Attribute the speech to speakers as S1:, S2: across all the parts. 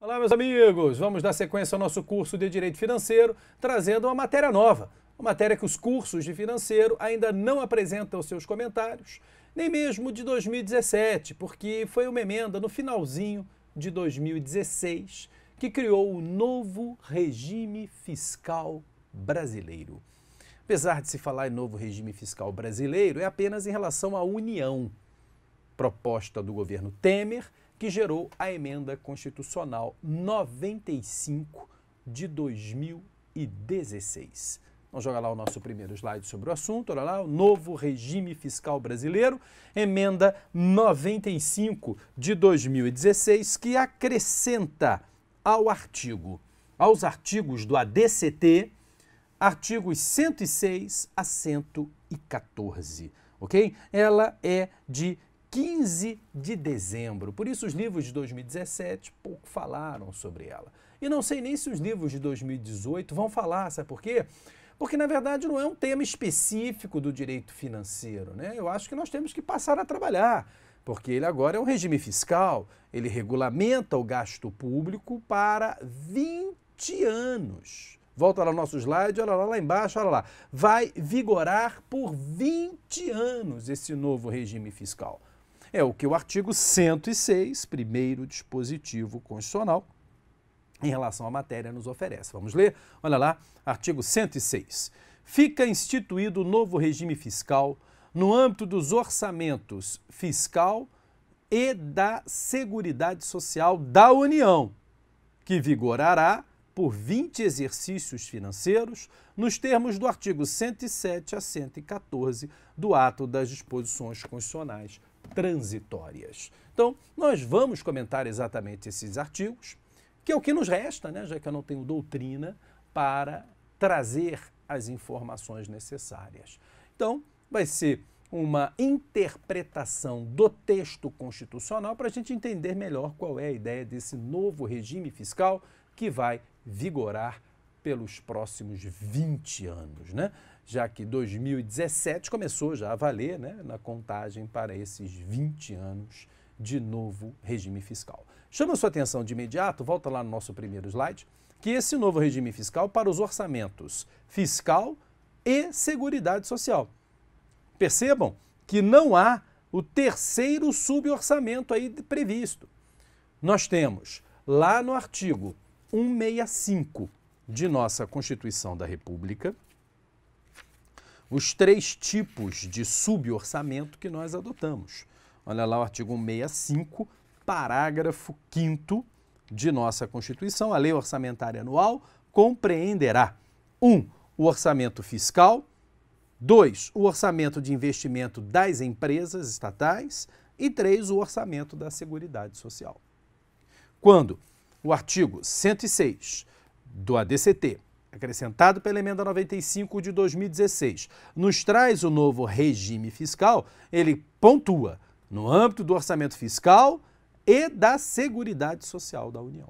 S1: Olá, meus amigos! Vamos dar sequência ao nosso curso de Direito Financeiro, trazendo uma matéria nova. Uma matéria que os cursos de financeiro ainda não apresentam seus comentários, nem mesmo de 2017, porque foi uma emenda no finalzinho de 2016 que criou o novo regime fiscal brasileiro. Apesar de se falar em novo regime fiscal brasileiro, é apenas em relação à União, proposta do governo Temer, que gerou a Emenda Constitucional 95 de 2016. Vamos jogar lá o nosso primeiro slide sobre o assunto, olha lá, o novo regime fiscal brasileiro, Emenda 95 de 2016, que acrescenta aos artigos do ADCT, artigos 106 a 114, ok? Ela é de 15 de dezembro, por isso os livros de 2017 pouco falaram sobre ela. E não sei nem se os livros de 2018 vão falar, sabe por quê? Porque, na verdade, não é um tema específico do direito financeiro, né? Eu acho que nós temos que passar a trabalhar, porque ele agora é um regime fiscal, ele regulamenta o gasto público para 20 anos. Volta lá no nosso slide, olha lá embaixo, olha lá. Vai vigorar por 20 anos esse novo regime fiscal. É o que o artigo 106, primeiro dispositivo constitucional, em relação à matéria, nos oferece. Vamos ler? Olha lá, artigo 106. Fica instituído o novo regime fiscal no âmbito dos orçamentos fiscal e da Seguridade Social da União, que vigorará por 20 exercícios financeiros, nos termos do artigo 107 a 114 do Ato das Disposições Constitucionais Transitórias. Então, nós vamos comentar exatamente esses artigos, que é o que nos resta, né, já que eu não tenho doutrina para trazer as informações necessárias. Então, vai ser uma interpretação do texto constitucional para a gente entender melhor qual é a ideia desse novo regime fiscal que vai vigorar pelos próximos 20 anos, né? Já que 2017 começou já a valer, né, na contagem para esses 20 anos de novo regime fiscal. Chama a sua atenção de imediato, volta lá no nosso primeiro slide, que esse novo regime fiscal para os orçamentos fiscal e Seguridade Social. Percebam que não há o terceiro suborçamento aí previsto. Nós temos lá no artigo 165 de nossa Constituição da República os três tipos de suborçamento que nós adotamos. Olha lá o artigo 165, parágrafo 5º de nossa Constituição. A Lei Orçamentária Anual compreenderá 1. O orçamento fiscal, 2. O orçamento de investimento das empresas estatais e 3. O orçamento da Seguridade Social. Quando o artigo 106 do ADCT, acrescentado pela Emenda 95 de 2016, nos traz o novo regime fiscal, ele pontua no âmbito do orçamento fiscal e da Seguridade Social da União.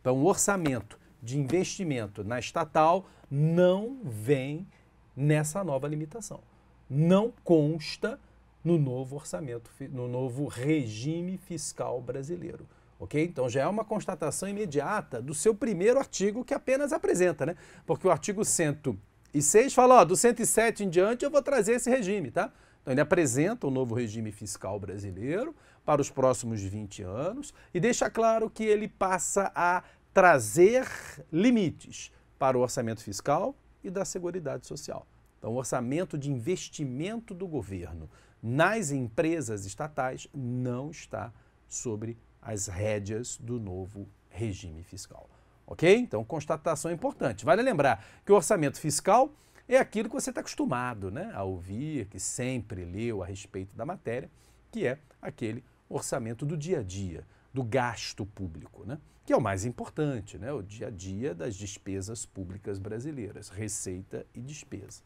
S1: Então, o orçamento de investimento na estatal não vem nessa nova limitação. Não consta no novo orçamento, no novo regime fiscal brasileiro. Ok? Então já é uma constatação imediata do seu primeiro artigo que apenas apresenta, né? Porque o artigo 106 fala, ó, do 107 em diante eu vou trazer esse regime, tá? Então ele apresenta o novo regime fiscal brasileiro para os próximos 20 anos e deixa claro que ele passa a trazer limites para o orçamento fiscal e da Seguridade Social. Então o orçamento de investimento do governo nas empresas estatais não está sobre as rédeas do novo regime fiscal. Ok? Então, constatação importante. Vale lembrar que o orçamento fiscal é aquilo que você está acostumado, né, a ouvir, que sempre leu a respeito da matéria, que é aquele orçamento do dia a dia, do gasto público, né, que é o mais importante, né, o dia a dia das despesas públicas brasileiras, receita e despesa.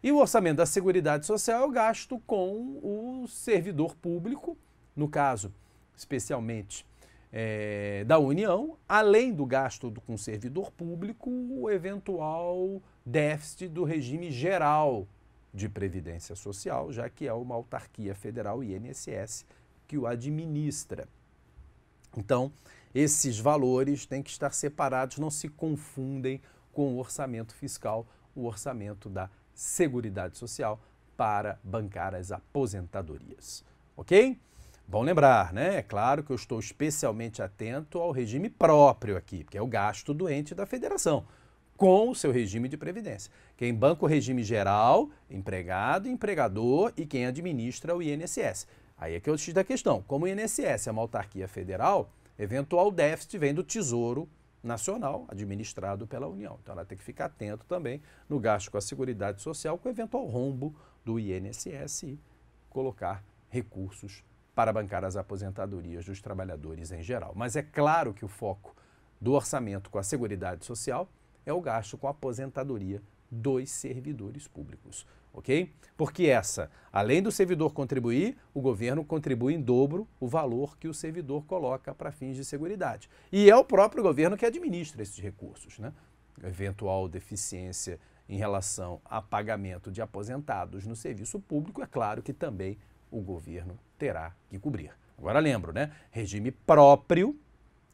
S1: E o orçamento da Seguridade Social é o gasto com o servidor público, no caso, especialmente da União, além do gasto com o servidor público, o eventual déficit do regime geral de Previdência Social, já que é uma autarquia federal, INSS, que o administra. Então, Esses valores têm que estar separados, não se confundem com o orçamento fiscal, o orçamento da Seguridade Social para bancar as aposentadorias. Ok? Bom lembrar, né? É claro que eu estou especialmente atento ao regime próprio aqui, que é o gasto do ente da federação, com o seu regime de previdência. Quem banca o regime geral, empregado, empregador e quem administra o INSS. Aí é que é o X da questão. Como o INSS é uma autarquia federal, eventual déficit vem do Tesouro Nacional, administrado pela União. Então ela tem que ficar atento também no gasto com a Seguridade Social, com o eventual rombo do INSS e colocar recursos para bancar as aposentadorias dos trabalhadores em geral. Mas é claro que o foco do orçamento com a Seguridade Social é o gasto com a aposentadoria dos servidores públicos, ok? Porque essa, além do servidor contribuir, o governo contribui em dobro o valor que o servidor coloca para fins de seguridade. E é o próprio governo que administra esses recursos, né? Eventual deficiência em relação a pagamento de aposentados no serviço público, é claro que também o governo terá que cobrir. Agora lembro, né? Regime próprio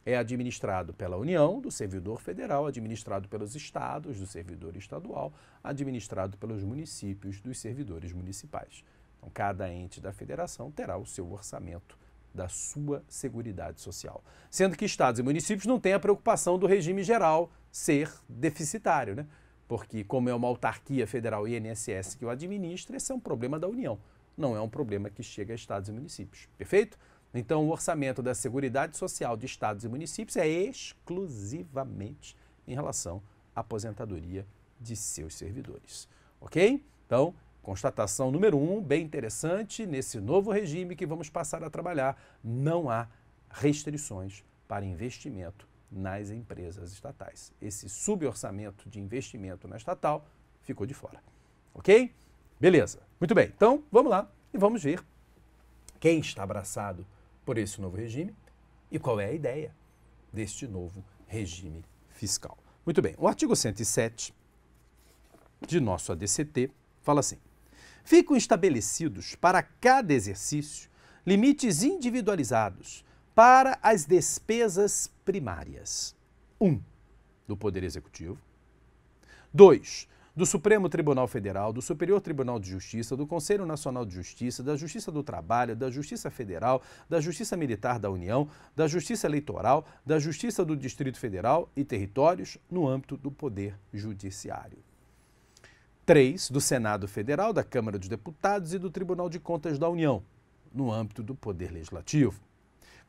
S1: é administrado pela União, do servidor federal, administrado pelos estados, do servidor estadual, administrado pelos municípios, dos servidores municipais. Então, cada ente da federação terá o seu orçamento da sua Seguridade Social. Sendo que estados e municípios não têm a preocupação do regime geral ser deficitário, né? Porque, como é uma autarquia federal e INSS que o administra, esse é um problema da União, não é um problema que chega a estados e municípios. Perfeito? Então, o orçamento da Seguridade Social de estados e municípios é exclusivamente em relação à aposentadoria de seus servidores. Ok? Então, constatação número 1, bem interessante, nesse novo regime que vamos passar a trabalhar, não há restrições para investimento nas empresas estatais. Esse suborçamento de investimento na estatal ficou de fora. Ok? Beleza. Muito bem. Então, vamos lá e vamos ver quem está abraçado por esse novo regime e qual é a ideia deste novo regime fiscal. Muito bem, o artigo 107 de nosso ADCT fala assim: ficam estabelecidos para cada exercício limites individualizados para as despesas primárias. 1. Do Poder Executivo. 2. Do Supremo Tribunal Federal, do Superior Tribunal de Justiça, do Conselho Nacional de Justiça, da Justiça do Trabalho, da Justiça Federal, da Justiça Militar da União, da Justiça Eleitoral, da Justiça do Distrito Federal e Territórios, no âmbito do Poder Judiciário. 3. Do Senado Federal, da Câmara dos Deputados e do Tribunal de Contas da União, no âmbito do Poder Legislativo.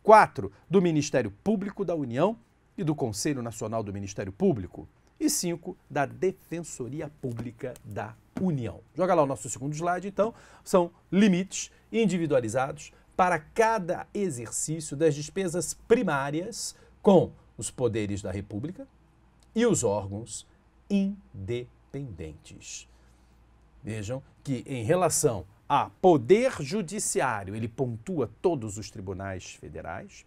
S1: 4. Do Ministério Público da União e do Conselho Nacional do Ministério Público. E 5, da Defensoria Pública da União. Joga lá o nosso segundo slide, então. São limites individualizados para cada exercício das despesas primárias com os poderes da República e os órgãos independentes. Vejam que, em relação a poder judiciário, ele pontua todos os tribunais federais.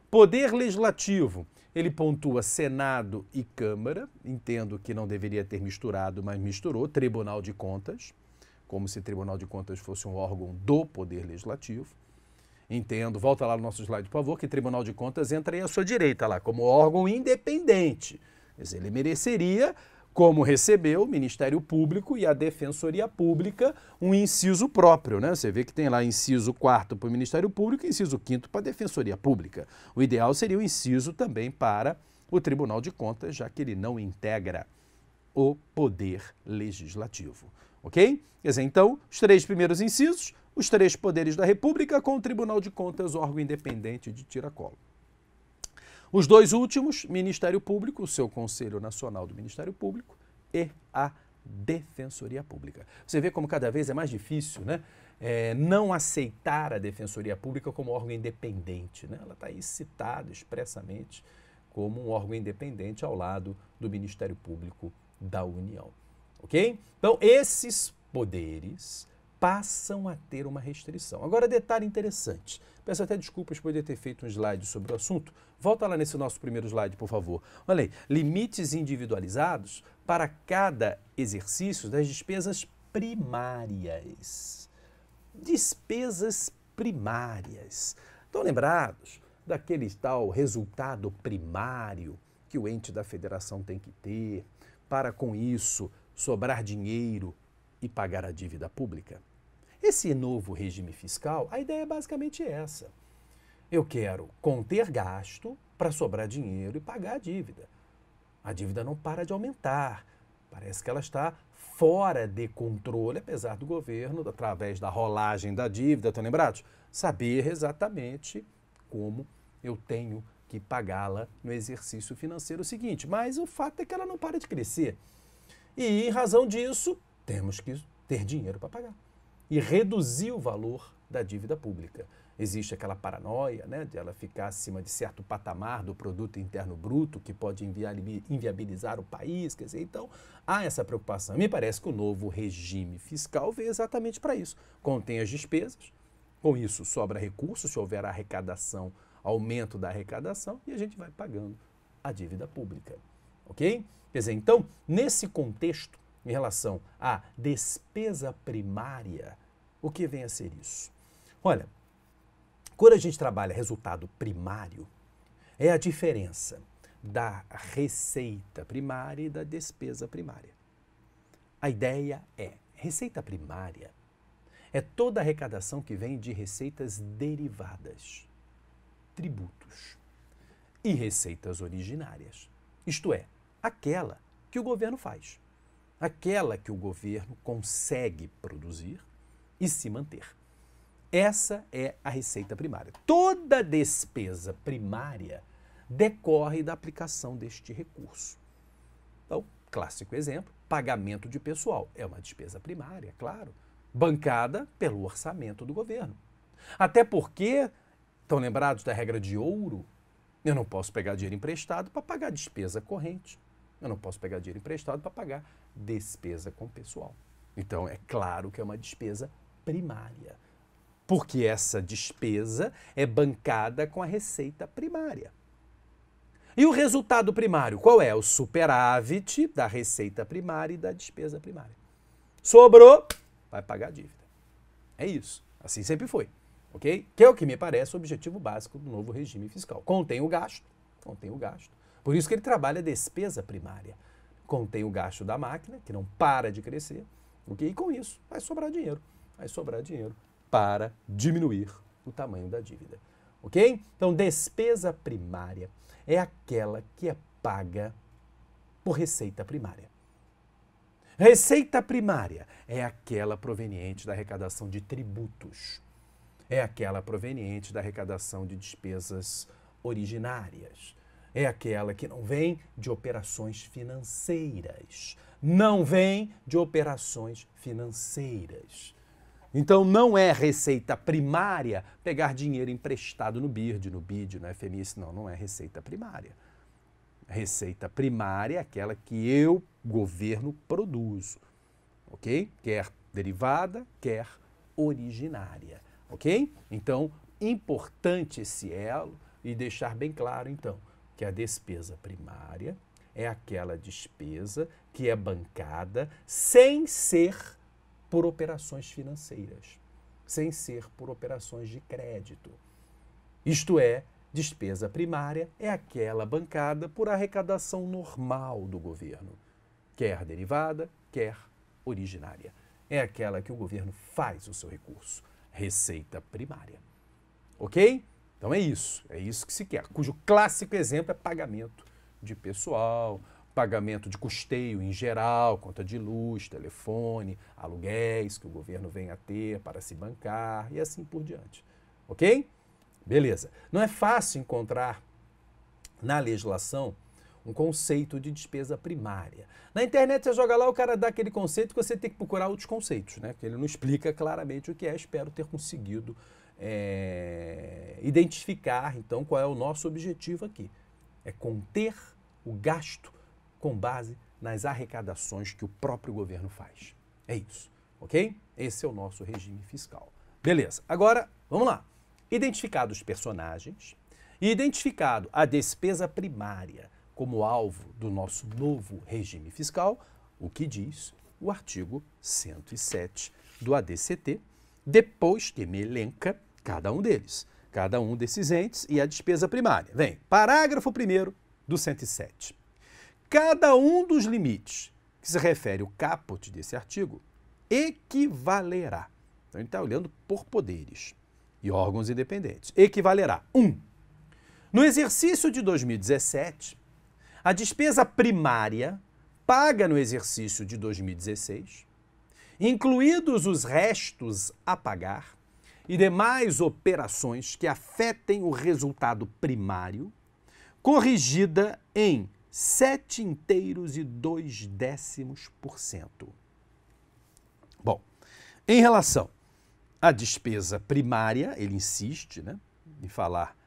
S1: Poder legislativo, ele pontua Senado e Câmara, entendo que não deveria ter misturado, mas misturou, Tribunal de Contas, como se Tribunal de Contas fosse um órgão do Poder Legislativo. Entendo, volta lá no nosso slide, por favor, que Tribunal de Contas entra aí à sua direita lá, como órgão independente. Quer dizer, ele mereceria, como recebeu o Ministério Público e a Defensoria Pública, um inciso próprio, né? Você vê que tem lá inciso 4º para o Ministério Público e inciso 5º para a Defensoria Pública. O ideal seria o inciso também para o Tribunal de Contas, já que ele não integra o Poder Legislativo. Ok? Quer dizer, então, os 3 primeiros incisos, os 3 poderes da República com o Tribunal de Contas, órgão independente de tiracolo. Os 2 últimos, Ministério Público, o seu Conselho Nacional do Ministério Público e a Defensoria Pública. Você vê como cada vez é mais difícil, né? Não aceitar a Defensoria Pública como órgão independente, né? Ela está aí citada expressamente como um órgão independente ao lado do Ministério Público da União. Ok? Então, esses poderes passam a ter uma restrição. Agora, detalhe interessante. Peço até desculpas por poder ter feito um slide sobre o assunto. Volta lá nesse nosso primeiro slide, por favor. Olha aí, limites individualizados para cada exercício das despesas primárias. Despesas primárias. Estão lembrados? daquele tal resultado primário que o ente da federação tem que ter para, com isso, sobrar dinheiro e pagar a dívida pública? Esse novo regime fiscal, a ideia é basicamente essa. Eu quero conter gasto para sobrar dinheiro e pagar a dívida. A dívida não para de aumentar. Parece que ela está fora de controle, apesar do governo, através da rolagem da dívida, estão lembrados? Saber exatamente como eu tenho que pagá-la no exercício financeiro seguinte. Mas o fato é que ela não para de crescer. E, em razão disso, temos que ter dinheiro para pagar e reduzir o valor da dívida pública. Existe aquela paranoia, né, de ela ficar acima de certo patamar do produto interno bruto, que pode inviabilizar o país, quer dizer, então há essa preocupação. Me parece que o novo regime fiscal veio exatamente para isso. Contém as despesas, com isso sobra recurso, se houver arrecadação, aumento da arrecadação, e a gente vai pagando a dívida pública, ok? Quer dizer, então, nesse contexto, em relação à despesa primária, o que vem a ser isso? Olha, quando a gente trabalha resultado primário, é a diferença da receita primária e da despesa primária. A ideia é, receita primária é toda a arrecadação que vem de receitas derivadas, tributos, e receitas originárias, isto é, aquela que o governo faz, aquela que o governo consegue produzir e se manter. Essa é a receita primária. Toda despesa primária decorre da aplicação deste recurso. Então, clássico exemplo, pagamento de pessoal. É uma despesa primária, claro, bancada pelo orçamento do governo. Até porque, estão lembrados da regra de ouro? Eu não posso pegar dinheiro emprestado para pagar despesa corrente. Eu não posso pegar dinheiro emprestado para pagar despesa com pessoal. Então, é claro que é uma despesa primária, porque essa despesa é bancada com a receita primária. E o resultado primário, qual é? O superávit da receita primária e da despesa primária. Sobrou, vai pagar a dívida. É isso. Assim sempre foi, ok? Que é o que me parece o objetivo básico do novo regime fiscal. Contém o gasto. Por isso que ele trabalha a despesa primária. Contém o gasto da máquina, que não para de crescer, ok? E com isso vai sobrar dinheiro. Vai sobrar dinheiro para diminuir o tamanho da dívida, ok? Então, despesa primária é aquela que é paga por receita primária. Receita primária é aquela proveniente da arrecadação de tributos, é aquela proveniente da arrecadação de despesas originárias, é aquela que não vem de operações financeiras, Então, não é receita primária pegar dinheiro emprestado no BIRD, no BID, no FMI, isso não é receita primária. Receita primária é aquela que eu, governo, produzo, ok? Quer derivada, quer originária, ok? Então, importante esse elo e deixar bem claro, então, que a despesa primária é aquela despesa que é bancada sem ser por operações financeiras, sem ser por operações de crédito. Isto é, despesa primária é aquela bancada por arrecadação normal do governo, quer derivada, quer originária. É aquela que o governo faz o seu recurso, receita primária. Ok? Então é isso que se quer, cujo clássico exemplo é pagamento de pessoal, pagamento de custeio em geral, conta de luz, telefone, aluguéis que o governo vem a ter para se bancar e assim por diante. Ok? Beleza. Não é fácil encontrar na legislação um conceito de despesa primária. Na internet você joga lá, o cara dá aquele conceito que você tem que procurar outros conceitos, né? Que ele não explica claramente o que é. Espero ter conseguido identificar, então, qual é o nosso objetivo aqui. É conter o gasto com base nas arrecadações que o próprio governo faz. É isso, ok? Esse é o nosso regime fiscal. Beleza, agora, vamos lá. Identificados os personagens e identificado a despesa primária como alvo do nosso novo regime fiscal, o que diz o artigo 107 do ADCT, depois que me elenca cada um deles. cada um desses entes e a despesa primária. Vem, parágrafo 1º do 107. Cada um dos limites que se refere ao caput desse artigo equivalerá. Então, ele está olhando por poderes e órgãos independentes. Equivalerá. 1. No exercício de 2017, a despesa primária paga no exercício de 2016, incluídos os restos a pagar e demais operações que afetem o resultado primário, corrigida em 0,702%. Bom, em relação à despesa primária, ele insiste, né, em falar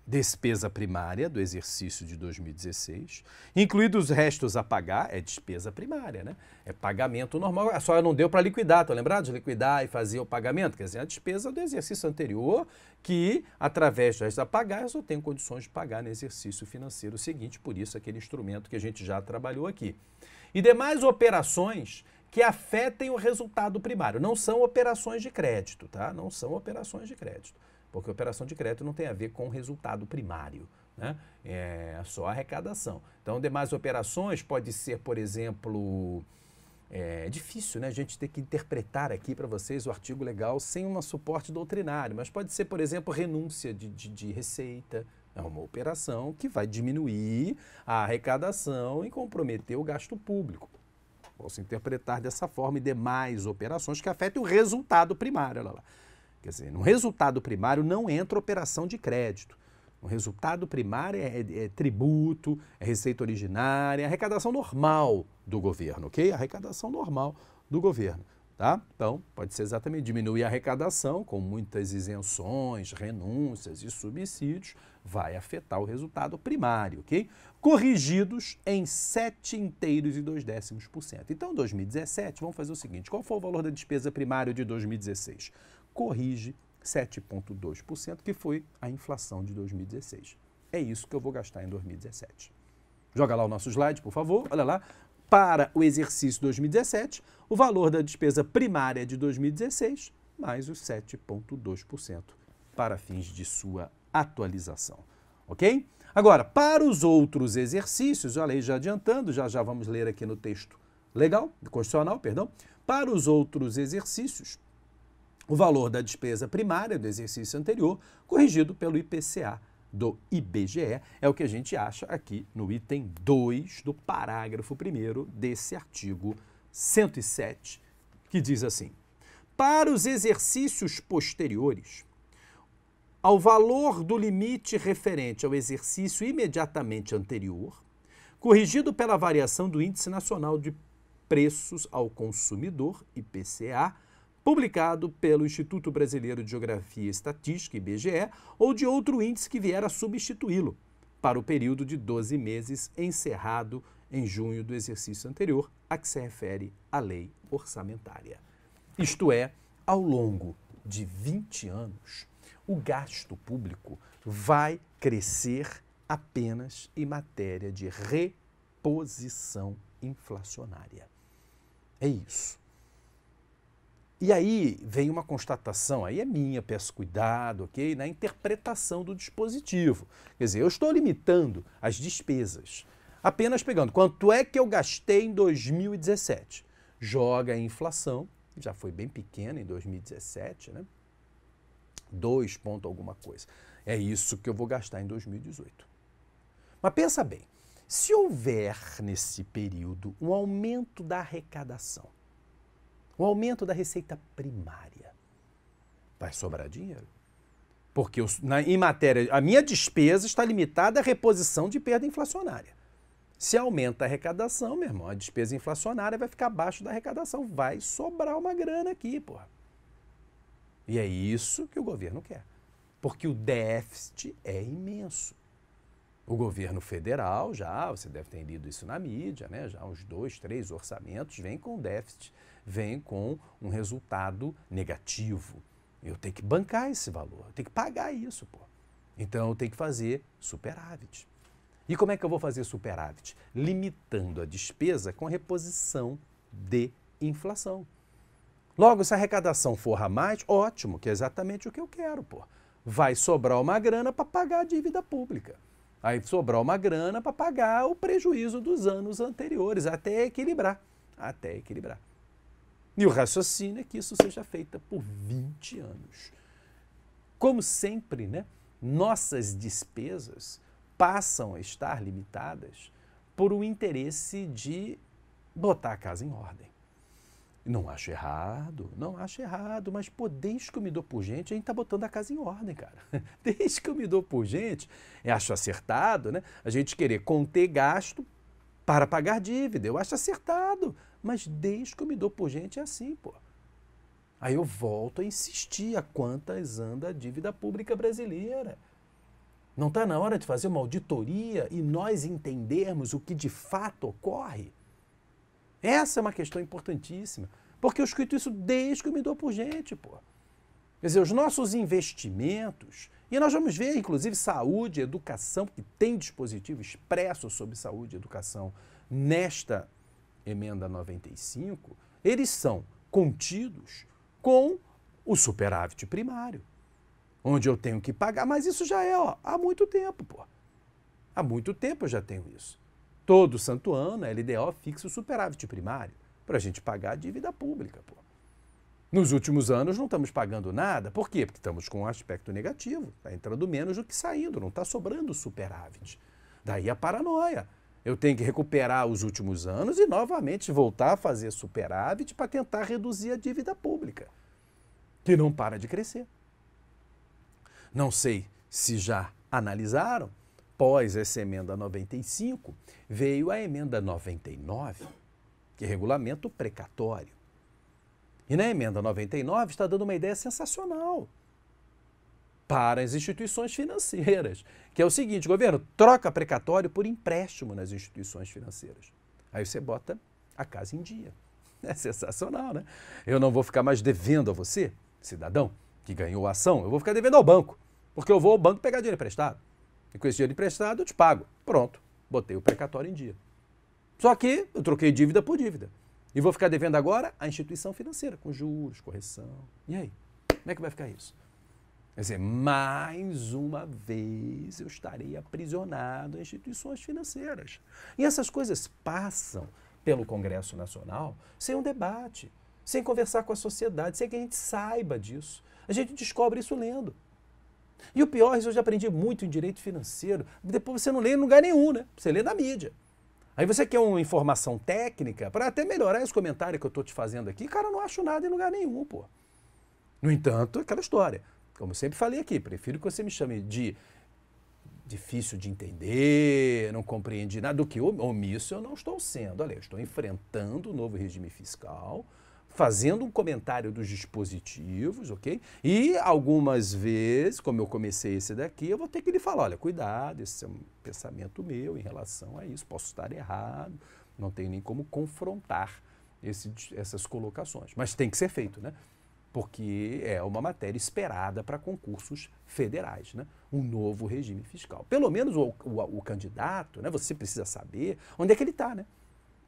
S1: despesa primária do exercício de 2016, incluídos os restos a pagar, é despesa primária, né? É pagamento normal, só não deu para liquidar, tá lembrado de liquidar e fazer o pagamento? Quer dizer, a despesa do exercício anterior, que através do restos a pagar, eu só tenho condições de pagar no exercício financeiro seguinte, por isso aquele instrumento que a gente já trabalhou aqui. E demais operações que afetem o resultado primário, não são operações de crédito, tá? Não são operações de crédito. Porque a operação de crédito não tem a ver com o resultado primário, né? É só a arrecadação. Então, demais operações pode ser, por exemplo, é difícil, né? A gente ter que interpretar aqui para vocês o artigo legal sem um suporte doutrinário, mas pode ser, por exemplo, renúncia de receita. É uma operação que vai diminuir a arrecadação e comprometer o gasto público. Posso interpretar dessa forma e demais operações que afetem o resultado primário. Olha lá. Quer dizer, no resultado primário não entra operação de crédito. O resultado primário é tributo, é receita originária, é arrecadação normal do governo, ok? Arrecadação normal do governo, tá? Então, pode ser exatamente diminuir a arrecadação, com muitas isenções, renúncias e subsídios, vai afetar o resultado primário, ok? Corrigidos em 0,702%. Então, 2017, vamos fazer o seguinte, qual foi o valor da despesa primária de 2016? Corrige 7,2%, que foi a inflação de 2016. É isso que eu vou gastar em 2017. Joga lá o nosso slide, por favor. Olha lá. Para o exercício 2017, o valor da despesa primária de 2016, mais os 7,2% para fins de sua atualização. Ok? Agora, para os outros exercícios, olha aí, já adiantando, já vamos ler aqui no texto legal, constitucional, perdão. Para os outros exercícios, o valor da despesa primária do exercício anterior, corrigido pelo IPCA do IBGE, é o que a gente acha aqui no item 2 do parágrafo 1º desse artigo 107, que diz assim: para os exercícios posteriores, ao valor do limite referente ao exercício imediatamente anterior, corrigido pela variação do Índice Nacional de Preços ao Consumidor, IPCA, publicado pelo Instituto Brasileiro de Geografia e Estatística, IBGE, ou de outro índice que vier a substituí-lo, para o período de 12 meses encerrado em junho do exercício anterior, a que se refere a lei orçamentária. Isto é, ao longo de 20 anos, o gasto público vai crescer apenas em matéria de reposição inflacionária. É isso. E aí vem uma constatação, aí é minha, peço cuidado, ok? Na interpretação do dispositivo. Quer dizer, eu estou limitando as despesas, apenas pegando quanto é que eu gastei em 2017. Joga a inflação, já foi bem pequena em 2017, né? 2 ponto alguma coisa. É isso que eu vou gastar em 2018. Mas pensa bem, se houver nesse período um aumento da arrecadação, um aumento da receita primária, vai sobrar dinheiro. Porque em matéria, a minha despesa está limitada à reposição de perda inflacionária. Se aumenta a arrecadação, meu irmão, a despesa inflacionária vai ficar abaixo da arrecadação. Vai sobrar uma grana aqui, porra. E é isso que o governo quer. Porque o déficit é imenso. O governo federal já, você deve ter lido isso na mídia, né? Já uns 2, 3 orçamentos vem com déficit, vem com um resultado negativo. Eu tenho que bancar esse valor, eu tenho que pagar isso, pô. Então eu tenho que fazer superávit. E como é que eu vou fazer superávit? Limitando a despesa com reposição de inflação. Logo, se a arrecadação for a mais, ótimo, que é exatamente o que eu quero, pô. Vai sobrar uma grana para pagar a dívida pública. Aí sobrar uma grana para pagar o prejuízo dos anos anteriores, até equilibrar. Até equilibrar. E o raciocínio é que isso seja feito por 20 anos. Como sempre, né, nossas despesas passam a estar limitadas por um interesse de botar a casa em ordem. Não acho errado, mas pô, desde que eu me dou por gente, a gente tá botando a casa em ordem, cara. Desde que eu me dou por gente, eu acho acertado, né? A gente querer conter gasto para pagar dívida, eu acho acertado. Mas desde que eu me dou por gente é assim, pô. Aí eu volto a insistir a quantas anda a dívida pública brasileira. Não está na hora de fazer uma auditoria e nós entendermos o que de fato ocorre? Essa é uma questão importantíssima, porque eu escuto isso desde que eu me dou por gente, pô. Quer dizer, os nossos investimentos, e nós vamos ver, inclusive, saúde e educação, que tem dispositivo expresso sobre saúde e educação nesta emenda 95, eles são contidos com o superávit primário, onde eu tenho que pagar, mas isso já é há muito tempo, pô. Há muito tempo eu já tenho isso. Todo santo ano, a LDO fixa o superávit primário para a gente pagar a dívida pública, pô. Nos últimos anos não estamos pagando nada. Por quê? Porque estamos com um aspecto negativo. Está entrando menos do que saindo, não está sobrando superávit. Daí a paranoia. Eu tenho que recuperar os últimos anos e novamente voltar a fazer superávit para tentar reduzir a dívida pública, que não para de crescer. Não sei se já analisaram, após essa emenda 95, veio a emenda 99, que regulamenta o precatório. E na emenda 99 está dando uma ideia sensacional para as instituições financeiras, que é o seguinte: governo, troca precatório por empréstimo nas instituições financeiras. Aí você bota a casa em dia. É sensacional, né? Eu não vou ficar mais devendo a você, cidadão, que ganhou a ação, eu vou ficar devendo ao banco, porque eu vou ao banco pegar dinheiro emprestado. E com esse dinheiro emprestado eu te pago. Pronto, botei o precatório em dia. Só que eu troquei dívida por dívida. E vou ficar devendo agora à instituição financeira, com juros, correção. E aí? Como é que vai ficar isso? Quer dizer, mais uma vez eu estarei aprisionado em instituições financeiras. E essas coisas passam pelo Congresso Nacional sem um debate, sem conversar com a sociedade, sem que a gente saiba disso. A gente descobre isso lendo. E o pior, isso eu já aprendi muito em direito financeiro, depois você não lê em lugar nenhum, né? Você lê na mídia. Aí você quer uma informação técnica para até melhorar esse comentário que eu estou te fazendo aqui, cara, eu não acho nada em lugar nenhum, pô. No entanto, aquela história. Como eu sempre falei aqui, prefiro que você me chame de difícil de entender, não compreende nada, do que omisso eu não estou sendo. Olha, eu estou enfrentando o novo regime fiscal, fazendo um comentário dos dispositivos, ok? E algumas vezes, como eu comecei esse daqui, eu vou ter que lhe falar, olha, cuidado, esse é um pensamento meu em relação a isso, posso estar errado, não tenho nem como confrontar essas colocações. Mas tem que ser feito, né? Porque é uma matéria esperada para concursos federais, né? Um novo regime fiscal. Pelo menos o candidato, né? Você precisa saber onde é que ele está, né?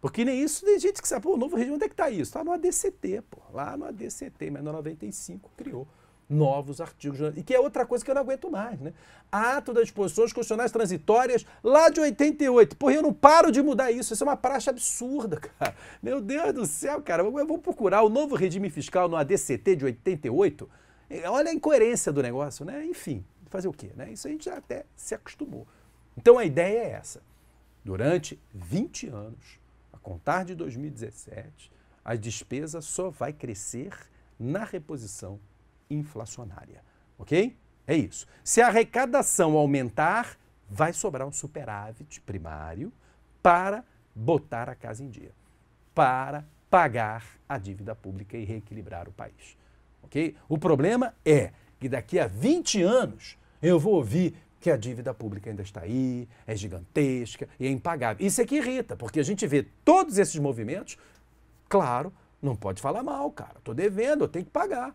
S1: Porque nem isso, tem gente que sabe, pô, o novo regime, onde é que está isso? Está no ADCT, pô, lá no ADCT, mas no 95 criou novos artigos, e que é outra coisa que eu não aguento mais, né? Ato das disposições constitucionais transitórias lá de 88. Porra, eu não paro de mudar isso é uma praxe absurda, cara. Meu Deus do céu, cara, eu vou procurar o novo regime fiscal no ADCT de 88. Olha a incoerência do negócio, né? Enfim, fazer o quê, né? Isso a gente já até se acostumou. Então a ideia é essa. Durante 20 anos, a contar de 2017, a despesa só vai crescer na reposição inflacionária, ok? É isso. Se a arrecadação aumentar, vai sobrar um superávit primário para botar a casa em dia, para pagar a dívida pública e reequilibrar o país, ok? O problema é que daqui a 20 anos eu vou ouvir que a dívida pública ainda está aí, é gigantesca e é impagável. Isso é que irrita, porque a gente vê todos esses movimentos, claro, não pode falar mal, cara, estou devendo, eu tenho que pagar.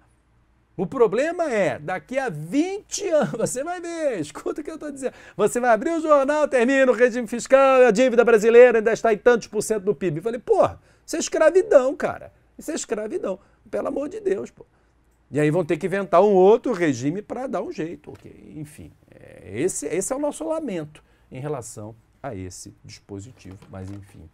S1: O problema é, daqui a 20 anos, você vai ver, escuta o que eu estou dizendo, você vai abrir o jornal, termina o regime fiscal, a dívida brasileira ainda está em tantos por cento do PIB. Eu falei, porra, isso é escravidão, cara. Isso é escravidão. Pelo amor de Deus, pô. E aí vão ter que inventar um outro regime para dar um jeito. Okay? Enfim, esse é o nosso lamento em relação a esse dispositivo. Mas, enfim,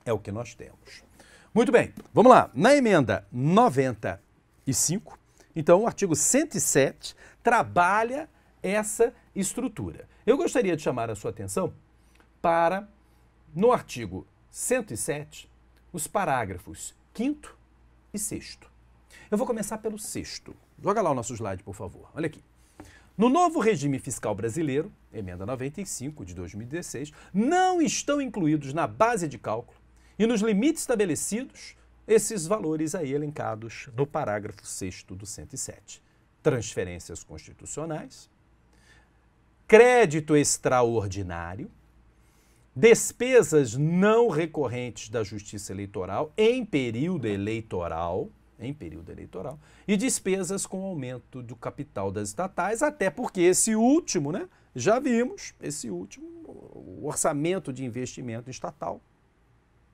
S1: é o que nós temos. Muito bem, vamos lá. Na emenda 95, então, o artigo 107 trabalha essa estrutura. Eu gostaria de chamar a sua atenção para, no artigo 107, os parágrafos 5º e 6º. Eu vou começar pelo 6º. Joga lá o nosso slide, por favor. Olha aqui. No novo regime fiscal brasileiro, emenda 95 de 2016, não estão incluídos na base de cálculo e nos limites estabelecidos esses valores aí elencados no parágrafo 6º do 107. Transferências constitucionais, crédito extraordinário, despesas não recorrentes da Justiça Eleitoral em período eleitoral e despesas com aumento do capital das estatais, até porque esse último, né, já vimos, o orçamento de investimento estatal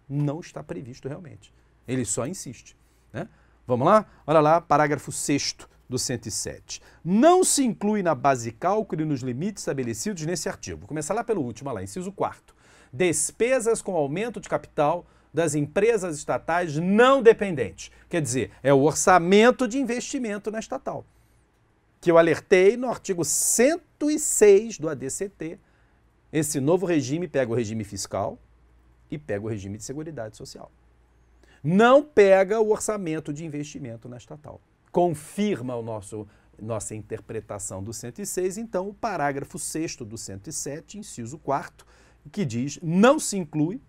S1: não está previsto realmente. Ele só insiste. Né? Vamos lá? Olha lá, parágrafo 6º do 107. Não se inclui na base de cálculo e nos limites estabelecidos nesse artigo. Vou começar lá pelo último, lá, inciso 4º. Despesas com aumento de capital das empresas estatais não dependentes. Quer dizer, é o orçamento de investimento na estatal. Que eu alertei no artigo 106 do ADCT. Esse novo regime pega o regime fiscal e pega o regime de seguridade social. Não pega o orçamento de investimento na estatal. Confirma nossa interpretação do 106, então, o parágrafo 6º do 107, inciso 4º, que diz: não se inclui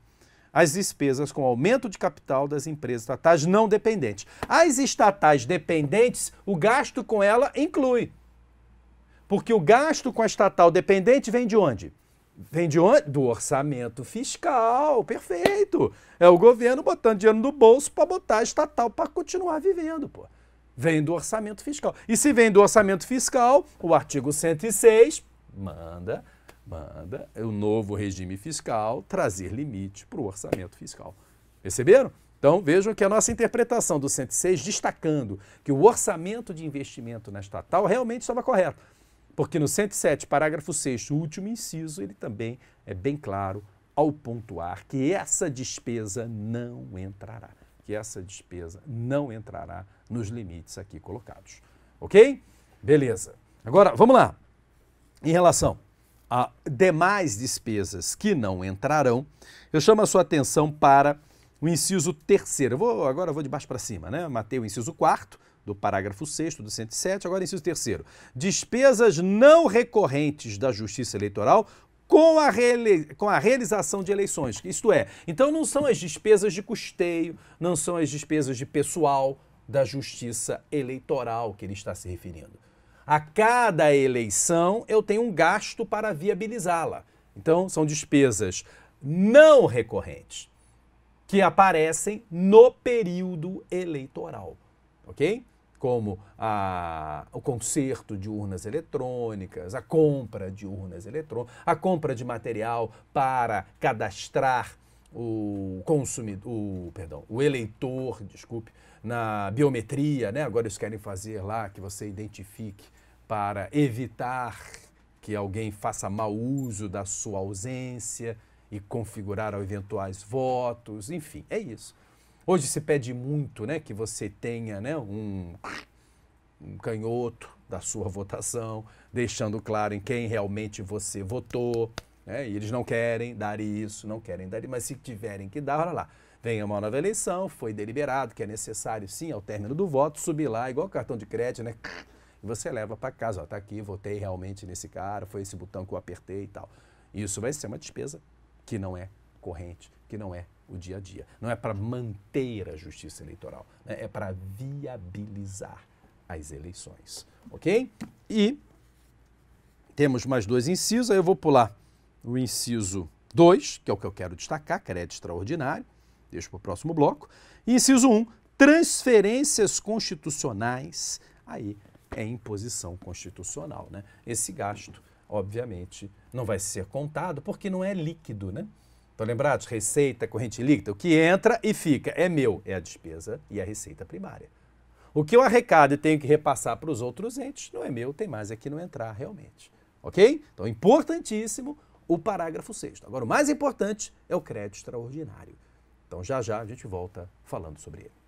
S1: as despesas com aumento de capital das empresas estatais não dependentes. As estatais dependentes, o gasto com ela inclui. Porque o gasto com a estatal dependente vem de onde? Vem de onde? Do orçamento fiscal, perfeito. É o governo botando dinheiro no bolso para botar a estatal para continuar vivendo, pô. Vem do orçamento fiscal. E se vem do orçamento fiscal, o artigo 106 manda o novo regime fiscal trazer limite para o orçamento fiscal. Perceberam? Então vejam que a nossa interpretação do 106 destacando que o orçamento de investimento na estatal realmente estava correto. Porque no 107, parágrafo 6º, o último inciso, ele também é bem claro ao pontuar que essa despesa não entrará. Nos limites aqui colocados. Ok? Beleza. Agora, vamos lá. Em relação a demais despesas que não entrarão, eu chamo a sua atenção para o inciso 3º. Agora eu vou de baixo para cima, né? Matei o inciso 4º do parágrafo 6º do 107, agora inciso 3º. Despesas não recorrentes da Justiça Eleitoral com a realização de eleições. Isto é, então não são as despesas de custeio, não são as despesas de pessoal da Justiça Eleitoral que ele está se referindo. A cada eleição eu tenho um gasto para viabilizá-la. Então são despesas não recorrentes que aparecem no período eleitoral, ok? Como o conserto de urnas eletrônicas, a compra de urnas eletrônicas, a compra de material para cadastrar o eleitor, na biometria, né? Agora eles querem fazer lá que você identifique para evitar que alguém faça mau uso da sua ausência e configurar eventuais votos, enfim, é isso. Hoje se pede muito, né, que você tenha, né, um canhoto da sua votação, deixando claro em quem realmente você votou, né, e eles não querem dar isso, mas se tiverem que dar, olha lá, vem uma nova eleição, foi deliberado que é necessário, sim, ao término do voto, subir lá, igual cartão de crédito, né, e você leva para casa, ó, tá aqui, votei realmente nesse cara, foi esse botão que eu apertei e tal. Isso vai ser uma despesa que não é corrente, que não é o dia a dia. Não é para manter a justiça eleitoral, né? É para viabilizar as eleições, ok? E temos mais dois incisos, aí eu vou pular o inciso 2, que é o que eu quero destacar, crédito extraordinário, deixo para o próximo bloco. E inciso 1, transferências constitucionais, aí é imposição constitucional, né? Esse gasto, obviamente, não vai ser contado porque não é líquido, né? Estão lembrados? Receita, corrente líquida, o que entra e fica é meu, é a despesa e a receita primária. O que eu arrecado e tenho que repassar para os outros entes não é meu, tem mais é que não entrar realmente. Ok? Então, importantíssimo o parágrafo 6º. Agora, o mais importante é o crédito extraordinário. Então, já já a gente volta falando sobre ele.